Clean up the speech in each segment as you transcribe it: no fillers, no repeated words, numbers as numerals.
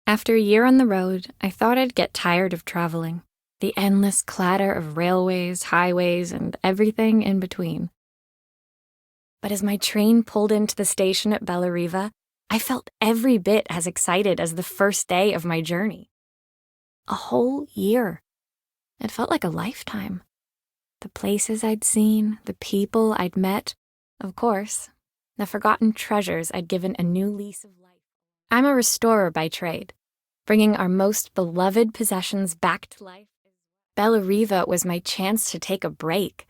After a year on the road, I thought I'd get tired of traveling. The endless clatter of railways, highways, and everything in between. But as my train pulled into the station at Bellariva, I felt every bit as excited as the first day of my journey. A whole year. It felt like a lifetime. The places I'd seen, the people I'd met, of course, the forgotten treasures I'd given a new lease of life. I'm a restorer by trade, bringing our most beloved possessions back to life. Bellariva was my chance to take a break.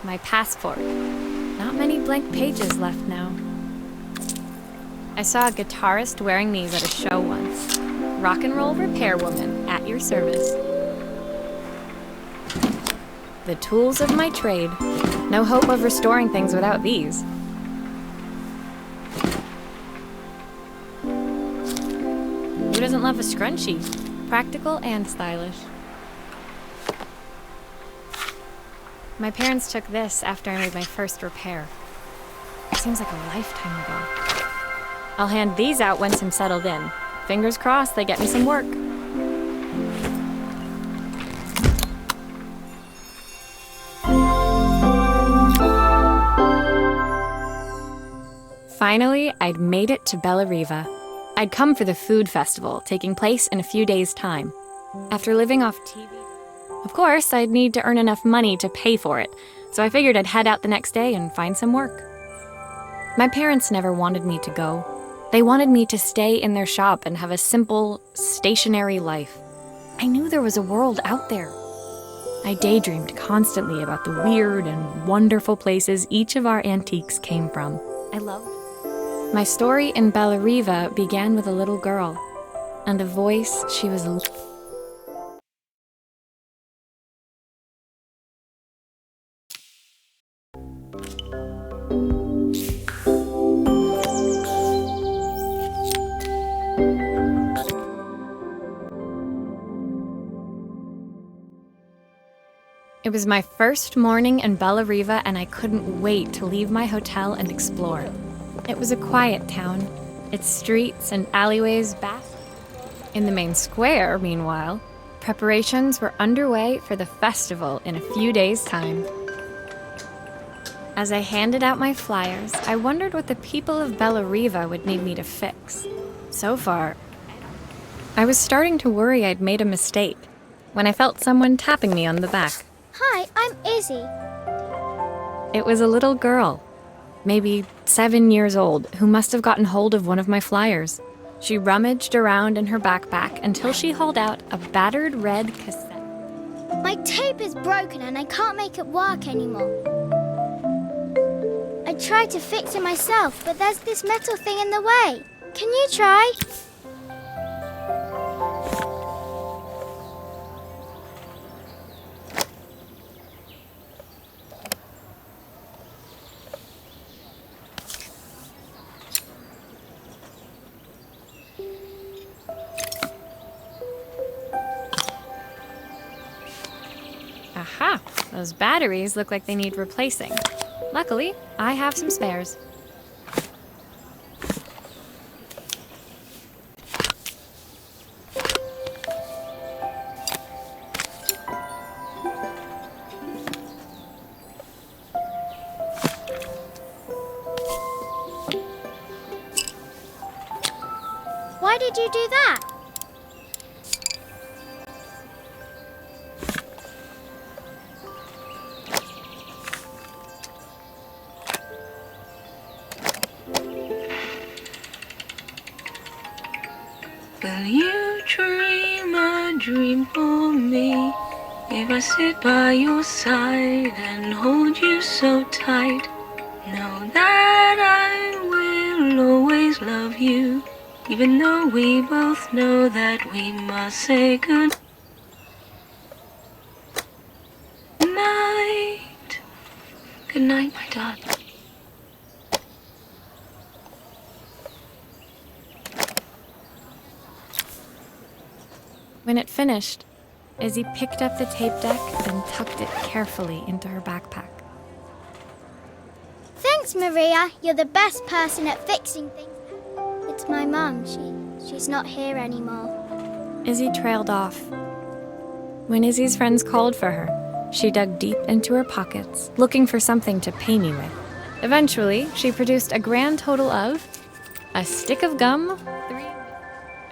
My passport. Not many blank pages left now. I saw a guitarist wearing these at a show once. Rock and roll repairwoman at your service. The tools of my trade. No hope of restoring things without these. Who doesn't love a scrunchie? Practical and stylish. My parents took this after I made my first repair. It seems like a lifetime ago. I'll hand these out once I'm settled in. Fingers crossed they get me some work. Finally, I'd made it to Bellariva. I'd come for the food festival, taking place in a few days' time. After living off TV, of course, I'd need to earn enough money to pay for it, so I figured I'd head out the next day and find some work. My parents never wanted me to go. They wanted me to stay in their shop and have a simple, stationary life. I knew there was a world out there. I daydreamed constantly about the weird and wonderful places each of our antiques came from. I loved it. My story in Bellariva began with a little girl, and a voice she was It was my first morning in Bellariva, and I couldn't wait to leave my hotel and explore. It was a quiet town, its streets and alleyways vast. In the main square, meanwhile, preparations were underway for the festival in a few days' time. As I handed out my flyers, I wondered what the people of Bellariva would need me to fix. So far, I was starting to worry I'd made a mistake when I felt someone tapping me on the back. Hi, I'm Izzy. It was a little girl, maybe 7 years old, who must have gotten hold of one of my flyers. She rummaged around in her backpack until she hauled out a battered red cassette. My tape is broken and I can't make it work anymore. I tried to fix it myself, but there's this metal thing in the way. Can you try? Aha! Those batteries look like they need replacing. Luckily, I have some spares. Why did you do that? Will you dream a dream for me? If I sit by your side and hold you so tight, know that I will always love you, even though we both know that we must say good night. Good night, my darling. When it finished, Izzy picked up the tape deck and tucked it carefully into her backpack. Thanks, Maria. You're the best person at fixing things. It's my mum. She's not here anymore. Izzy trailed off. When Izzy's friends called for her, she dug deep into her pockets, looking for something to pay me with. Eventually, she produced a grand total of a stick of gum, 3...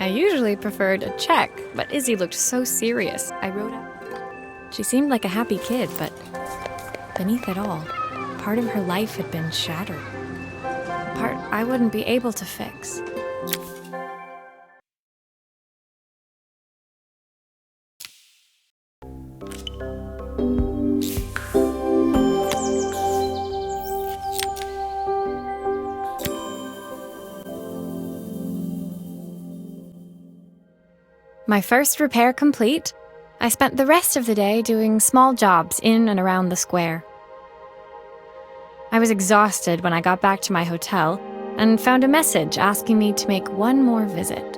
I usually preferred a check, but Izzy looked so serious, I wrote up. She seemed like a happy kid, but beneath it all, part of her life had been shattered. A part I wouldn't be able to fix. My first repair complete, I spent the rest of the day doing small jobs in and around the square. I was exhausted when I got back to my hotel and found a message asking me to make one more visit.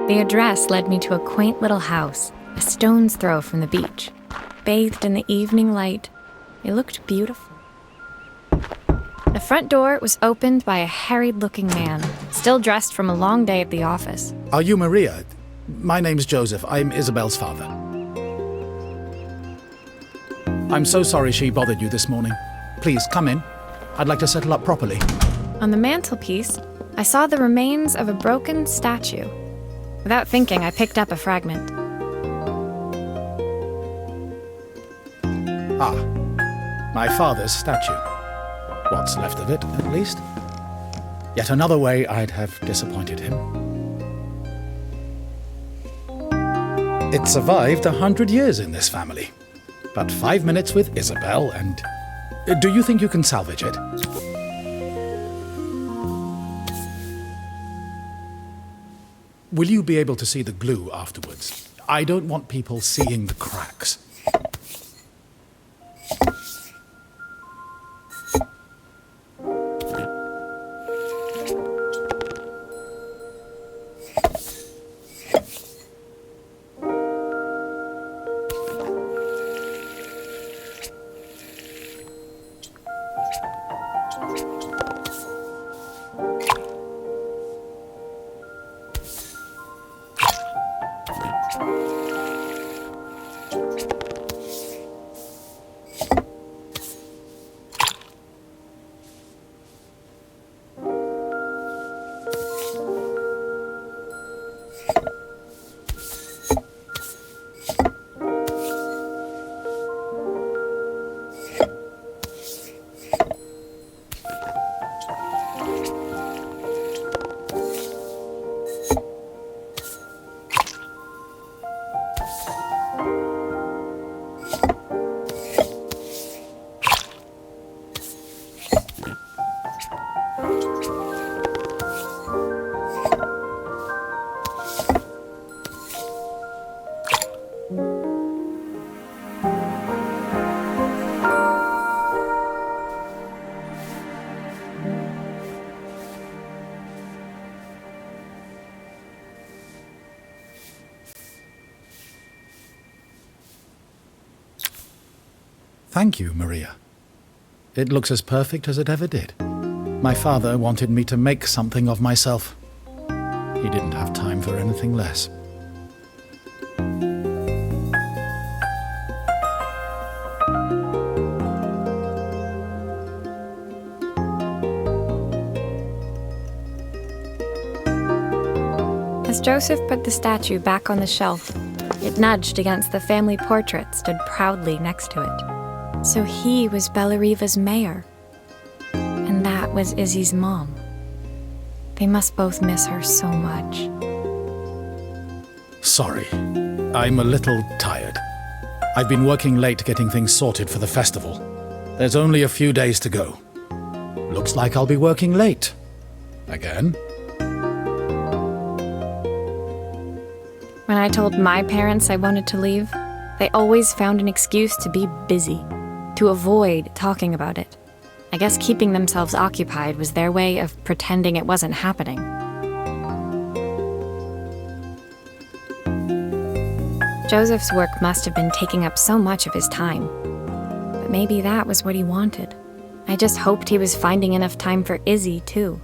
The address led me to a quaint little house, a stone's throw from the beach. Bathed in the evening light, it looked beautiful. The front door was opened by a harried-looking man, still dressed from a long day at the office. Are you Maria? My name's Joseph. I'm Isabel's father. I'm so sorry she bothered you this morning. Please, come in. I'd like to settle up properly. On the mantelpiece, I saw the remains of a broken statue. Without thinking, I picked up a fragment. Ah, my father's statue. What's left of it, at least. Yet another way I'd have disappointed him. It survived 100 years in this family. But 5 minutes with Isabel and... Do you think you can salvage it? Will you be able to see the glue afterwards? I don't want people seeing the cracks. Thank you, Maria. It looks as perfect as it ever did. My father wanted me to make something of myself. He didn't have time for anything less. As Joseph put the statue back on the shelf, it nudged against the family portrait stood proudly next to it. So he was Bellariva's mayor. And that was Izzy's mom. They must both miss her so much. Sorry, I'm a little tired. I've been working late getting things sorted for the festival. There's only a few days to go. Looks like I'll be working late. Again. When I told my parents I wanted to leave, they always found an excuse to be busy, to avoid talking about it. I guess keeping themselves occupied was their way of pretending it wasn't happening. Joseph's work must have been taking up so much of his time. But maybe that was what he wanted. I just hoped he was finding enough time for Izzy, too.